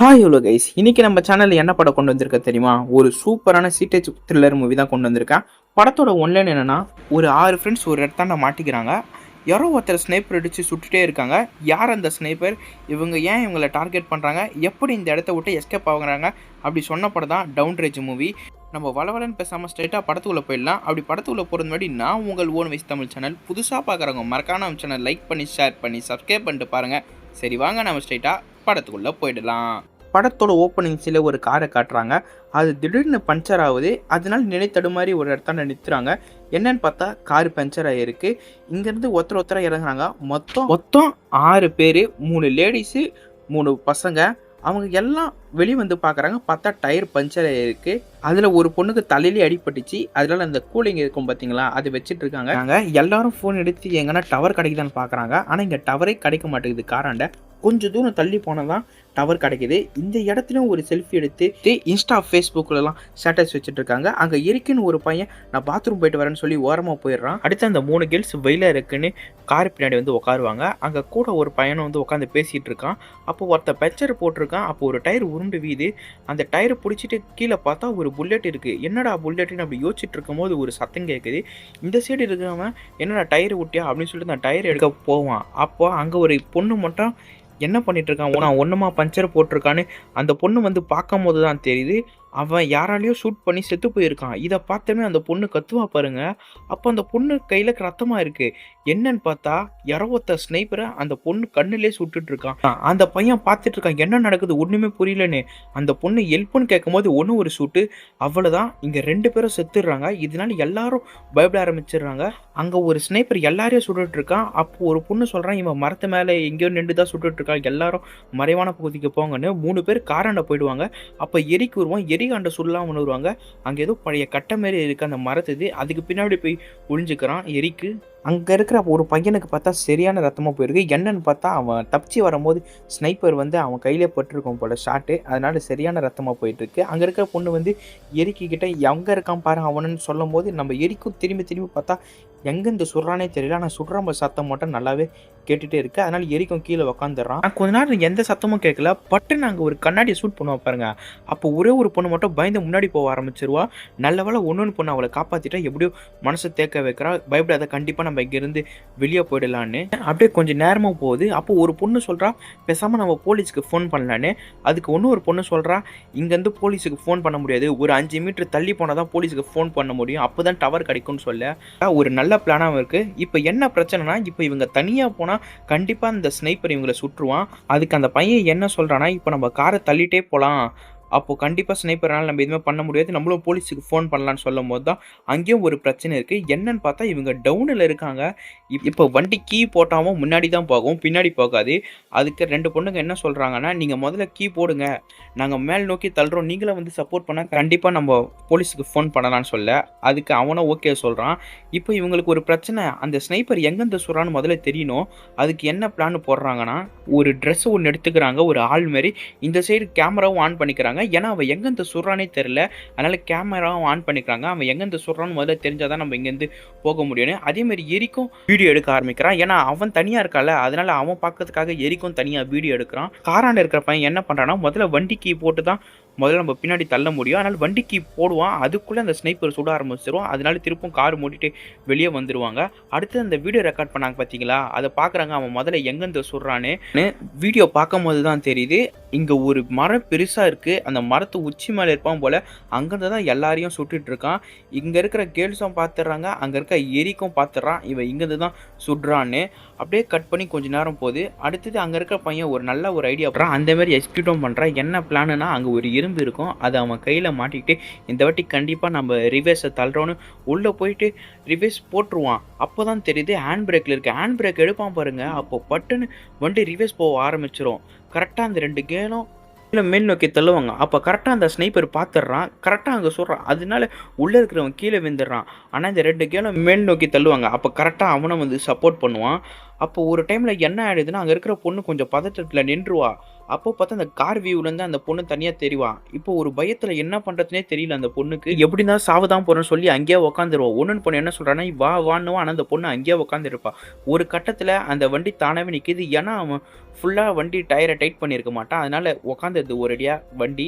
Hi hello guys, இன்னைக்கு நம்ம சேனல்ல என்ன படம் கொண்டு வந்திருக்க தெரியுமா? ஒரு சூப்பரான சீட்டேஜ் த்ரில்லர் மூவி தான் கொண்டு வந்திருக்கேன். படத்தோட ஒன்லைன் என்னன்னா, ஒரு 6 ஃப்ரெண்ட்ஸ் ஒரு இடத்தாண்ட மாட்டிக்கிறாங்க. யாரோ ஒருத்தர் ஸ்னைப்பர் அடிச்சு சுட்டுட்டே இருக்காங்க. யார் அந்த ஸ்னைப்பர்? இவங்க ஏன் இவங்களை டார்கெட் பண்றாங்க? எப்படி இந்த இடத்த விட்டு எஸ்கேப் ஆகுறாங்க? அப்படி சொன்ன படம் தான் டவுன் ரேஜ் மூவி. நம்ம வளவலன்னு பேசாமல் ஸ்ட்ரைட்டாக படத்துக்குள்ளே போயிடலாம். அப்படி படத்துக்குள்ளே போகிறது முன்னாடி நான் உங்கள் ஓன் வைஸ் தமிழ் சேனல் புதுசாக பார்க்குறவங்க மறக்காம நம்ம சேனல் லைக் பண்ணி ஷேர் பண்ணி சப்ஸ்கிரைப் பண்ணிட்டு பாருங்கள். சரி வாங்க நம்ம ஸ்ட்ரைட்டாக படத்துக்குள்ளே போயிடலாம். படத்தோட ஓப்பனிங்ஸில் ஒரு காரை காட்டுறாங்க. அது திடீர்னு பஞ்சர் ஆகுது. அதனால நிலை தடுமாறி ஒரு இடத்தாண்ட நிறுத்துறாங்க. என்னன்னு பார்த்தா கார் பஞ்சர் ஆகிருக்கு. இங்கேருந்து ஒருத்தராக இறங்குறாங்க. மொத்தம் 6 பேர், 3 லேடிஸு, 3 பசங்க. அவங்க எல்லாம் வெளியே வந்து பார்க்குறாங்க. பார்த்தா டயர் பஞ்சர் ஆகிருக்கு. அதில் ஒரு பொண்ணுக்கு தலையிலே அடிபட்டுச்சு. அதனால அந்த கூலிங் இருக்கும் பார்த்தீங்களா, அது வச்சுட்டு இருக்காங்க. எல்லாரும் ஃபோன் எடுத்து எங்கன்னா டவர் கிடைக்குதான்னு பார்க்குறாங்க. ஆனால் இங்கே டவரே கிடைக்க மாட்டேங்குது. காராண்ட கொஞ்சம் தூரம் தள்ளி போனால் தான் டவர் கிடைக்குது. இந்த இடத்துலையும் ஒரு செல்ஃபி எடுத்து இன்ஸ்டா ஃபேஸ்புக்கிலலாம் ஸ்டேட்டஸ் வச்சுட்டு இருக்காங்க. அங்கே இருக்குன்னு ஒரு பையன் நான் பாத்ரூம் போயிட்டு வரேன்னு சொல்லி ஓரமாக போயிடுறான். அடுத்து அந்த 3 கேர்ள்ஸ் வெயில இருக்குன்னு கார் பின்னாடி வந்து உட்காருவாங்க. அங்கே கூட ஒரு பையனும் வந்து உட்காந்து பேசிகிட்டு இருக்கான். அப்போ ஒருத்தர் பஞ்சர் போட்டிருக்கான். அப்போ ஒரு டயர் உருண்டு வீது. அந்த டயரை பிடிச்சிட்டு கீழே பார்த்தா ஒரு புல்லட் இருக்குது. என்னடா புல்லட்டுன்னு அப்படி யோசிச்சுட்டு இருக்கும்போது ஒரு சத்தம் கேட்குது. இந்த சைடு இருக்கிறவன் என்னடா டயர் விட்டியா அப்படின்னு சொல்லிட்டு அந்த டயர் எடுக்க போவான். அப்போ அங்கே ஒரு பொண்ணு மட்டும் என்ன பண்ணிட்டு இருக்கான், ஒன்றுமா பஞ்சர் போட்டிருக்கான்னு அந்த பொண்ணு வந்து பார்க்கும் போது தான் தெரியுது அவன் யாராலையோ ஷூட் பண்ணி செத்து போயிருக்கான். இதை பார்த்தோமே அந்த பொண்ணு கத்துவா பாருங்க. அப்போ அந்த பொண்ணு கையில் ரத்தமாக இருக்குது. என்னன்னு பார்த்தா யாரோ ஒருத்தர் ஸ்னைப்பரை அந்த பொண்ணு கண்ணுலே சுட்டுட்டு இருக்கான். அந்த பையன் பார்த்துட்டு இருக்கான் என்ன நடக்குது ஒன்றுமே புரியலன்னு. அந்த பொண்ணு ஹெல்ப்னு கேட்கும் போது ஒரு ஷூட்டு, அவ்வளோதான். இங்கே 2 பேரும் செத்துடுறாங்க. இதனால எல்லாரும் பயப்பட ஆரம்பிச்சிடுறாங்க. அங்கே ஒரு ஸ்னைப்பர் எல்லாரையும் சுட்டுட்டு இருக்கான். அப்போ ஒரு பொண்ணு சொல்கிறான் இவன் மரத்து மேலே எங்கேயோ நின்று தான் சுட்டுட்டு இருக்கான், எல்லாரும் மறைவான பகுதிக்கு போங்கன்னு. 3 பேர் காராண்ட போயிடுவாங்க. அப்போ எரிக்கு வருவான். எரிகாண்ட சுடலாம் வருவாங்க. அங்கே ஏதோ பழைய கட்டை மாரி இருக்குது அந்த மரத்துது. அதுக்கு பின்னாடி போய் ஒளிஞ்சுக்கிறான் எரிக்கு. அங்கே இருக்கிற ஒரு பையனுக்கு பார்த்தா சரியான ரத்தமாக போயிருக்கு. என்னன்னு பார்த்தா அவன் தப்பிச்சு வரும்போது ஸ்னைப்பர் வந்து அவன் கையிலே பட்டிருக்கும் போல ஷாட்டு. அதனால சரியான ரத்தமாக போயிட்டுருக்கு. அங்கே இருக்கிற பொண்ணு வந்து எரிக்கிட்ட எங்கே இருக்கான் பாரு அவனுன்னு சொல்லும் போது நம்ம எரிக்கும் திரும்பி பார்த்தா எங்கேருந்து சுடுறானே தெரியல. ஆனால் சுடுற சத்தம் மட்டும் நல்லாவே கேட்டுகிட்டே இருக்குது. அதனால் எரிக்கும் கீழே உக்காந்துடுறான். கொஞ்ச நேரம் எந்த சத்தமும் கேட்கல. பட்டுன்னு அங்கே ஒரு கண்ணாடியை ஷூட் பண்ணுவா பாருங்க. அப்போ ஒரு பொண்ணு மட்டும் பயந்து முன்னாடி போக ஆரம்பிச்சிருவா. நல்ல வேளை ஒன்று பொண்ணு அவளை காப்பாற்றிட்டா எப்படியோ மனசை தேக்க வைக்கிறா. பயப்படாத, கண்டிப்பாக நம்ம இங்கேருந்து வெளியே போயிடலான்னு. அப்படியே கொஞ்சம் நேரமாக போகுது. அப்போ ஒரு பொண்ணு சொல்கிறா பேசாமல் நம்ம போலீஸுக்கு ஃபோன் பண்ணலான்னு. அதுக்கு ஒரு பொண்ணு சொல்கிறா இங்கேருந்து போலீஸுக்கு ஃபோன் பண்ண முடியாது, ஒரு 5 மீட்டர் தள்ளி போனால் தான் போலீஸுக்கு ஃபோன் பண்ண முடியும், அப்போ தான் டவர் கிடைக்கும்னு சொல்ல ஒரு நல்ல பிளானாகவும் இருக்குது. இப்போ என்ன பிரச்சனைனா, இப்போ இவங்க தனியாக போனால் கண்டிப்பாக இந்த ஸ்னைப்பர் இவங்களை சுட்டுருவான். அதுக்கு அந்த பையன் என்ன சொல்கிறான்னா இப்போ நம்ம காரை தள்ளிட்டே போகலாம், அப்போது கண்டிப்பாக ஸ்னைப்பர்னால் நம்ம எதுவுமே பண்ண முடியாது, நம்மளும் போலீஸுக்கு ஃபோன் பண்ணலான்னு சொல்லும் போது தான் அங்கேயும் ஒரு பிரச்சனை இருக்குது. என்னன்னு பார்த்தா இவங்க டவுனில் இருக்காங்க. இப்போ வண்டி கீ போட்டாமல் முன்னாடி தான் போகும், பின்னாடி போகாது. அதுக்கு 2 பொண்ணுங்க என்ன சொல்கிறாங்கன்னா நீங்கள் முதல்ல கீ போடுங்க, நாங்கள் மேல் நோக்கி தள்ளுறோம், நீங்களும் வந்து சப்போர்ட் பண்ணால் கண்டிப்பாக நம்ம போலீஸுக்கு ஃபோன் பண்ணலான்னு சொல்ல அதுக்கு அவனும் ஓகே சொல்கிறான். இப்போ இவங்களுக்கு ஒரு பிரச்சனை, அந்த ஸ்னைப்பர் எங்கேருந்து சொல்கிறான்னு முதல்ல தெரியணும். அதுக்கு என்ன பிளான் போடுறாங்கன்னா ஒரு ட்ரெஸ் ஒன்று எடுத்துக்கிறாங்க, ஒரு ஆள் மாரி. இந்த சைடு கேமராவும் ஆன் பண்ணிக்கிறாங்க. ஏன்னா அவன் எங்கேருந்து சுடுறானே தெரியல. அதனால கேமராவும் ஆன் பண்ணிக்கிறாங்க. அவன் எங்கேருந்து சுடுறான்னு முதல்ல தெரிஞ்சாதான் நம்ம இங்கேருந்து போக முடியும். அதே மாதிரி எரிக்கும் வீடியோ எடுக்க ஆரம்பிக்கிறான். ஏன்னா அவன் தனியாக இருக்கால, அதனால அவன் பார்க்கறதுக்காக எரிக்கும் தனியாக வீடியோ எடுக்கிறான். காராண்ட இருக்கிற பையன் என்ன பண்ணுறான்னா முதல்ல வண்டி கீ போட்டு தான் முதல்ல நம்ம பின்னாடி தள்ள முடியும். அதனால் வண்டிக்கு போடுவான். அதுக்குள்ளே அந்த ஸ்னைப்பர் சுட ஆரம்பிச்சிருவான். அதனால திருப்பும் கார் மூடிட்டு வெளியே வந்துடுவாங்க. அடுத்து அந்த வீடியோ ரெக்கார்ட் பண்ணாங்க பார்த்தீங்களா, அதை பார்க்குறாங்க. அவன் முதல்ல எங்கேருந்து சுடுறான்னு வீடியோ பார்க்கும் போது தான் தெரியுது. இங்கே ஒரு மரம் பெருசாக இருக்குது, அந்த மரத்து உச்சி மேலே இருப்பான் போல், அங்கேருந்து தான் எல்லாரையும் சுட்டுட்டு இருக்கான். இங்கே இருக்கிற கேர்ள்ஸும் பார்த்துடுறாங்க, அங்கே இருக்க எரிக்கும் பார்த்துடுறான் இவன் இங்கேருந்து தான் சுடுறான்னு. அப்படியே கட் பண்ணி கொஞ்சம் நேரம் போகுது. அடுத்தது அங்கே இருக்கிற பையன் ஒரு நல்ல ஒரு ஐடியா பண்ணுறான். அந்தமாரி எக்ஸிக்யூட்டும் பண்ணுறான். என்ன பிளானுனா அங்கே ஒரு இரும்பு இருக்கும், அதை அவன் கையில் மாட்டிக்கிட்டு இந்த வாட்டி கண்டிப்பாக நம்ம ரிவேர்ஸை தள்ளுறோன்னு உள்ளே போயிட்டு ரிவேர்ஸ் போட்டுருவான். அப்போ தான் தெரியுது ஹேண்ட் பிரேக்கில் இருக்குது. ஹேண்ட் பிரேக் எடுப்பான் பாருங்கள். அப்போ பட்டுன்னு வண்டி ரிவேர்ஸ் போக ஆரம்பிச்சிடும். கரெக்டாக அந்த 2 கேலும் மேல் நோக்கி தள்ளுவாங்க. அப்போ கரெக்டாக அந்த ஸ்னைப்பர் பார்த்துடுறான். கரெக்டாக அங்கே சொல்கிறான். அதனால உள்ளே இருக்கிறவன் கீழே விழுந்துடுறான். ஆனால் இந்த 2 கேலும் மேல் நோக்கி தள்ளுவாங்க. அப்போ கரெக்டாக அவனை வந்து சப்போர்ட் பண்ணுவான். அப்போ ஒரு டைம்ல என்ன ஆயிடுதுன்னா, அங்க இருக்கிற பொண்ணு கொஞ்சம் பதட்டத்துல நின்றுவா. அப்போ பார்த்தா அந்த கார் வியூலருந்து அந்த பொண்ணு தனியா தெரிவா. இப்போ ஒரு பயத்துல என்ன பண்றதுன்னே தெரியல அந்த பொண்ணுக்கு. எப்படி இருந்தாலும் சாவ தான் போறேன்னு சொல்லி அங்கேயே உட்காந்துருவா. ஒண்ணுன்னு பொண்ணு என்ன சொல்றான்னா, "வா வான்னுவா." ஆனா அந்த பொண்ணு அங்கேயே உட்காந்துருப்பா. ஒரு கட்டத்துல அந்த வண்டி தானாவே நிக்குது. ஏன்னா, அவன் ஃபுல்லா வண்டி டயர டைட் பண்ணியிருக்க மாட்டான். அதனால உட்காந்துருது ஒரேடியா வண்டி.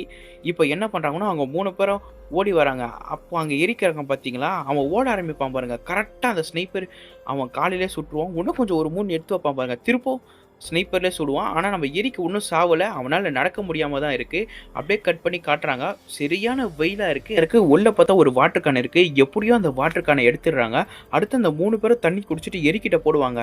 இப்போ என்ன பண்றாங்கன்னா, அவங்க 3 பேரும் ஓடி வராங்க. அப்போ அங்க எரிக்கிறான் பார்த்தீங்களா, அவன் ஓட ஆரம்பிப்பான் பாருங்க. கரெக்ட்டா அந்த ஸ்னைப்பர் அவன் காலிலே சுட்டுருவான். இன்னும் கொஞ்சம் ஒரு 3 எடுத்து வைப்பான் பாருங்க. திருப்பவும் ஸ்னைப்பர்லே சுடுவான். ஆனா நம்ம எரிக்கு இன்னும் சாவல. அவனால நடக்க முடியாம தான் இருக்கு. அப்படியே கட் பண்ணி காட்டுறாங்க. சரியான வெயிலா இருக்கு. உள்ள பார்த்தா ஒரு வாட்டர் கேன் இருக்கு. எப்படியோ அந்த வாட்டர் கேன எடுத்துடுறாங்க. அடுத்து அந்த 3 பேரும் தண்ணி குடிச்சிட்டு எரிக்கிட்ட போடுவாங்க.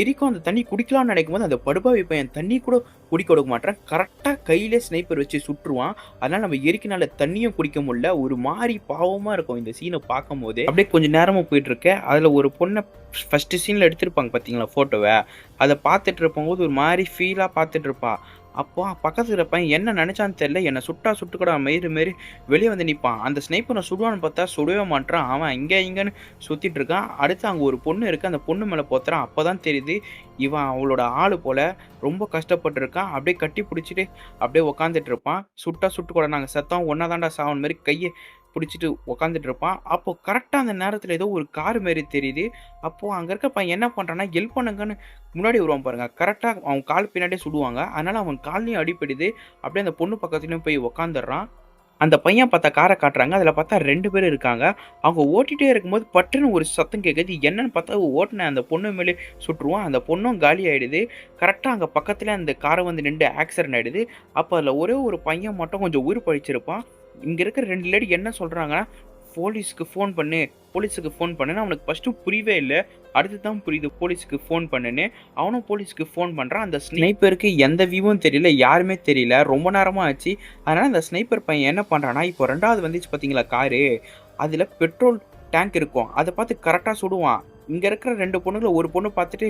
எரிக்கும் அந்த தண்ணி குடிக்கலாம்னு நினைக்கும்போது அந்த படுபாவி பையன் தண்ணி கூட குடிக்க கொடுக்க மாட்டான். கரெக்ட்டா கையிலே ஸ்னைப்பர் வச்சு சுட்டுருவான். அதனால நம்ம எரிக்கினால தண்ணியும் குடிக்க முடியல. ஒரு மாரி பாவமா இருக்கும் இந்த சீன பார்க்கும்போதே. அப்படியே கொஞ்சம் நேரமா போயிட்டு இருக்கு. அதுல ஒரு பொண்ண ஃபர்ஸ்ட் சீன்ல எடுத்திருப்பாங்க பார்த்தீங்களா ஃபோட்டோவ. அத பார்த்துட்டு இருக்கும்போது ஒரு மாரி ஃபீலா பார்த்துட்டு இருப்பா. அப்போ பக்கத்துல இருக்கிற பையன் என்ன நெனச்சான்னு தெரியல. என்ன சுட்டா சுட்டுக்கடா மயிரு மாரி வெளிய வந்து நிப்பான். அந்த ஸ்னைப்பர சுடுவான்னு பார்த்தா சுடவே மாட்றான். அவன் இங்க இங்கன்னு சுத்திட்டு இருக்கான். அடுத்து அங்க ஒரு பொண்ணு இருக்கு. அந்த பொண்ணு மேல போத்துறான். அப்பதான் தெரியுது இவன் அவளோட ஆளு போல. ரொம்ப கஷ்டப்பட்டுருக்கான். அப்படியே கட்டி புடிச்சுட்டு அப்படியே உட்காந்துட்டு இருப்பான். சுட்டா சுட்டுக்கோடா நாங்க செத்தோம் ஒண்ணா தான்டா சாவன் மாரி கைய புடிச்சிட்டு உட்காந்துட்டு இருப்பான். அப்போ கரெக்ட்டா அந்த நேரத்துல ஏதோ ஒரு கார் மாரி தெரியுது. அப்போ அங்க இருக்க பையன் என்ன பண்றான்னா, ஹெல்ப் பண்ணுங்கன்னு முன்னாடி வருவான் பாருங்க. கரெக்ட்டா அவன் கால் பின்னாடியே சுடுவாங்க. அதனால அவன் கால்லயும் அடிபடுது. அப்படியே அந்த பொண்ணு பக்கத்துலயும் போய் உட்காந்துடுறான். அந்த பையன் பார்த்தா கார காட்டுறாங்க. அதில பார்த்தா 2 பேர் இருக்காங்க. அவங்க ஓட்டிட்டே இருக்கும்போது பட்டுன்னு ஒரு சத்தம் கேட்குது. என்னன்னு பார்த்தா ஓட்டுன அந்த பொண்ணு மேலே சுட்டுருவான். அந்த பொண்ணும் காலி ஆயிடுது. கரெக்ட்டா அங்க பக்கத்திலே அந்த கார் வந்து நின்று ஆக்சிடென்ட் ஆயிடுது. அப்ப அதில ஒரே ஒரு பையன் மட்டும் கொஞ்சம் உயிர் பிழைச்சிருப்பான். இங்க இருக்கிற 2 லேடி என்ன சொல்றாங்கன்னா, போலீஸ்க்கு ஃபோன் பண்ணு, போலீஸுக்கு ஃபோன் பண்ணுன்னு அவனுக்கு ஃபர்ஸ்ட்டு புரியவே இல்ல. அடுத்து தான் புரியுது போலீஸுக்கு ஃபோன் பண்ணுன்னு. அவனும் போலீஸ்க்கு ஃபோன் பண்றான். அந்த ஸ்னைப்பருக்கு எந்த வியூவும் தெரியல, யாருமே தெரியல. ரொம்ப நேரமா ஆச்சு. அதனால அந்த ஸ்னைப்பர் பையன் என்ன பண்றான்னா, இப்போ 2வது வந்துச்சு பார்த்தீங்களா காரு, அதில பெட்ரோல் டேங்க் இருக்கும். அத பார்த்து கரெக்ட்டா சுடுவான். இங்க இருக்கிற 2 பொண்ணுங்கள ஒரு பொண்ணு பார்த்துட்டு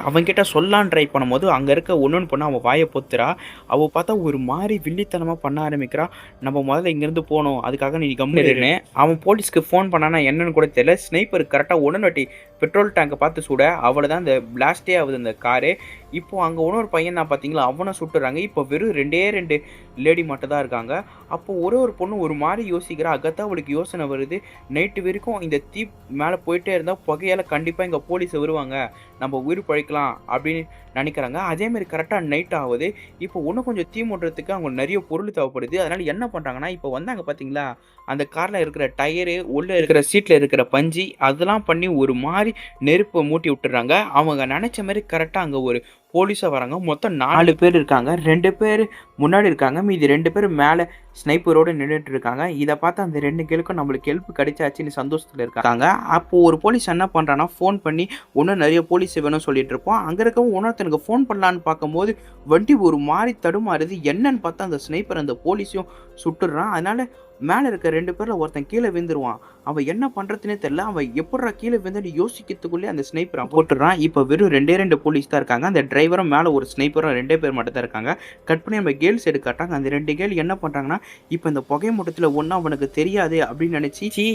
அவன்கிட்ட சொல்லான்னு ட்ரை பண்ணும்போது, அங்க இருக்க இன்னொன்னு பொண்ணு அவ வாய பொத்துறா. அவ பார்த்தா ஒரு மாரி வில்லித்தனமா பண்ண ஆரம்பிக்கிறா. நம்ம முதல்ல இங்கேருந்து போணும். அதுக்காக நீ கம்முனு இருன்னு. அவன் போலீஸ்க்கு ஃபோன் பண்ணானா என்னன்னு கூட தெரியல. ஸ்னைப்பர் கரெக்ட்டா ஒண்ணுனட்டி பெட்ரோல் டேங்க பார்த்து சுட, அவ்வளதான் அந்த பிளாஸ்டே ஆகுது அந்த காரு. இப்போ அங்க இன்னொரு பையன் தான் பார்த்தீங்களா, அவன சுட்டுறாங்க. இப்போ வெறும் 2 லேடி மட்டும் தான் இருக்காங்க. அப்போ ஒரு பொண்ணு ஒரு மாரி யோசிக்கிறா. அகத்தா அவளுக்கு யோசனை வருது. நைட்டு வரைக்கும் இந்த தீ மேல போயிட்டே இருந்தா புகையால கண்டிப்பா இங்க போலீஸ் வருவாங்க. நம்ம உயிர் பிழைக்கலாம் அப்படின்னு நினைக்கிறாங்க. அதே மாரி கரெக்ட்டா நைட் ஆவுது. இப்போ இன்னும் கொஞ்சம் தீ மூட்டுறதுக்கு அவங்களுக்கு நெறைய பொருள் தேவைப்படுது. அதனால என்ன பண்றாங்கன்னா, இப்போ வந்தாங்க பார்த்தீங்களா, அந்த கார்ல இருக்கிற டயரு, உள்ள இருக்கிற சீட்ல இருக்கிற பஞ்சி அதெல்லாம் பண்ணி ஒரு மாரி நெருப்ப மூட்டி விட்டுறாங்க. அவங்க நெனைச்ச மாரி கரெக்ட்டா அங்க ஒரு போலீஸா வராங்க. மொத்தம் 4 பேர் இருக்காங்க. 2 பேர் முன்னாடி இருக்காங்க. மீதி 2 பேர் மேல ஸ்னைப்பரோட நின்னுட்டு இருக்காங்க. இத பார்த்து அந்த 2 கேளுக்கும் நம்மளுக்கு ஹெல்ப் கிடைச்சாச்சுன்னு சந்தோஷத்துல இருக்காங்க. அப்போ ஒரு போலீஸ் என்ன பண்றான்னா, ஃபோன் பண்ணி இன்னும் நெறைய போலீஸ் வேணும்னு சொல்லிட்டு இருப்பான். அங்க இருக்கவன் இன்னொருத்தனுக்கு ஃபோன் பண்ணலான்னு பார்க்கும்போது, வண்டி ஒரு மாரி தடுமாறுது. என்னன்னு பார்த்தா அந்த ஸ்னைப்பர் அந்த போலீஸையும் சுட்டுடுறான். அதனால மேல இருக்க 2 பேர்ல ஒருத்தன் கீழ விழுந்துருவான். அவன் என்ன பண்றதுன்னே தெரியல. அவன் எப்புட்றா கீழ விழுந்தான்னு யோசிக்கிறதுக்குள்ளே அந்த ஸ்னைப்பர போட்டுடுறான். இப்ப வெறும் 2 போலீஸ் தான் இருக்காங்க. அந்த டிரைவரும் மேல ஒரு ஸ்னைப்பரும் 2 பேர் மட்டும் தான் இருக்காங்க. கட் பண்ணி நம்ம கேர்ள்ஸ் சைடு காட்டுறாங்க. அந்த 2 கேர்ள் என்ன பண்றாங்கன்னா, இப்ப இந்த புகை மூட்டத்துல ஒண்ணும் அவனுக்கு தெரியாது அப்படின்னு நினைச்சு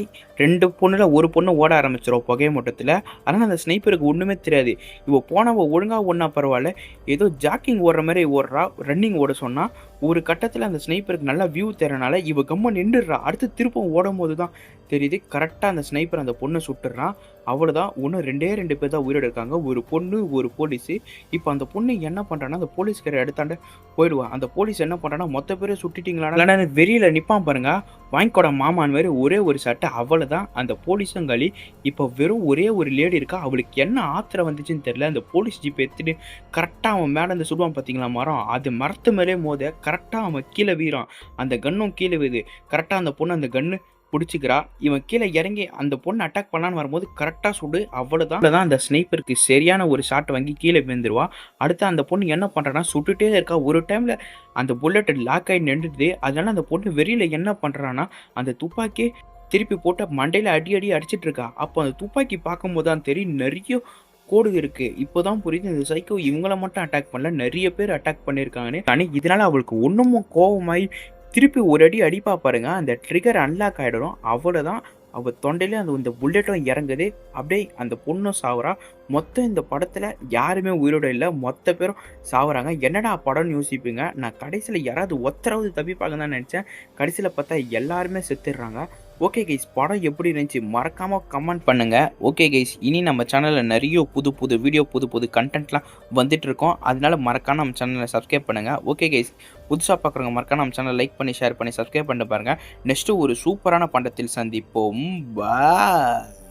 2 பொண்ணுல ஒரு பொண்ணு ஓட ஆரம்பிச்சிரும் புகை மூட்டத்துல. ஆனா அந்த ஸ்னைப்பருக்கு ஒண்ணுமே தெரியாது. இவ போனவ ஒழுங்கா ஓடுனா பரவாயில்ல. ஏதோ ஜாக்கிங் ஓடுற மாதிரி ஓடுறா. ரன்னிங் ஓட சொன்னா ஒரு கட்டத்துல அந்த ஸ்னைப்பருக்கு நல்லா வியூ தெரியறனால இவ கம்மா நின்றுடுறா. அடுத்து திருப்பம் ஓடும்போது தான் தெரியுது கரெக்டா அந்த ஸ்னைப்பர் அந்த பொண்ணை சுட்டுறான். அவ்வளோதான். இன்னும் 2 பேர் தான் உயிரோட இருக்காங்க. ஒரு பொண்ணு, ஒரு போலீஸு. இப்போ அந்த பொண்ணு என்ன பண்ணுறான்னா, அந்த போலீஸ்கார எடுத்தாண்ட போயிடுவா. அந்த போலீஸ் என்ன பண்ணுறான்னா, மொத்த பேரும் சுட்டுட்டீங்களாடா வெறியில் நிற்பான் பாருங்க. வாங்கிக்கோட மாமான் மாதிரி ஒரே ஒரு சட்டை. அவ்வளோதான். அந்த போலீஸும் காலி. இப்போ வெறும் ஒரே ஒரு லேடி இருக்கா. அவளுக்கு என்ன ஆத்திரம் வந்துச்சுன்னு தெரியல. அந்த போலீஸ் ஜீப் எடுத்துட்டு கரெக்டாக அவன் மேலே இருந்து சுடுவான் பார்த்தீங்களா மரம். அது மரத்து மேலே மோத கரெக்டாக அவன் கீழே வீறான். அந்த கன்னும் கீழே வீது. கரெக்டாக அந்த பொண்ணு அந்த கன்னு புடிச்சுக்கிறா. இவன் கீழே இறங்கி அந்த பொண்ணு அட்டாக் பண்ணலான்னு வரும்போது கரெக்டா சுடு. அவ்வளவுதான். அந்த ஸ்னைப்பருக்கு சரியான ஒரு ஷாட் வாங்கி கீழே விழுந்துருவா. அடுத்து அந்த பொண்ணு என்ன பண்றான்னா, சுட்டுட்டே இருக்கா. ஒரு டைம்ல அந்த புல்லட் லாக் ஆகி நின்றுது. அதனால அந்த பொண்ணு வெறியில என்ன பண்றான்னா, அந்த துப்பாக்கி திருப்பி போட்டு மண்டையில அடி அடிச்சிட்டு இருக்கா. அப்போ அந்த துப்பாக்கி பார்க்கும்போது தான் தெரியும் நிறைய கோடு இருக்கு. இப்போதான் புரியுது இந்த சைக்கோ இவங்கள மட்டும் அட்டாக் பண்ணல, நிறைய பேர் அட்டாக் பண்ணியிருக்காங்கன்னு. ஆனா இதனால அவளுக்கு ஒண்ணுமும் கோவமாயி திருப்பி ஒரு அடி அடிப்பா பாருங்க. அந்த ட்ரிகர் அன்லாக் ஆயிடும். அவ்வளோதான். அவ தொண்டையிலே அந்த இந்த புல்லட்டும் இறங்குது. அப்படியே அந்த பொண்ணும் சாவுறா. மொத்தம் இந்த படத்தில் யாருமே உயிரோட இல்லை, மொத்த பேரும் சாவுறாங்க. என்னடா படம்னு யோசிப்பீங்க. நான் கடைசியில் யாராவது ஒத்தராவது தப்பிப்பாங்க தான் நினச்சேன். கடைசியில் பார்த்தா எல்லாருமே செத்துடுறாங்க. ஓகே கைஸ், படம் எப்படி இருந்துச்சு மறக்காமல் கமெண்ட் பண்ணுங்கள். ஓகே கைஸ், இனி நம்ம சேனலில் நிறைய புது புது வீடியோ, புது புது கண்டென்ட்லாம் வந்துட்டுருக்கோம். அதனால மறக்காம நம்ம சேனலை சப்ஸ்கிரைப் பண்ணுங்கள். ஓகே கைஸ், புதுசாக பார்க்குறவங்க மறக்காம நம்ம சேனலை லைக் பண்ணி, ஷேர் பண்ணி, சப்ஸ்கிரைப் பண்ணிட்டு பாருங்கள். நெக்ஸ்ட்டு ஒரு சூப்பரான படத்தில் சந்திப்போம். பாய்.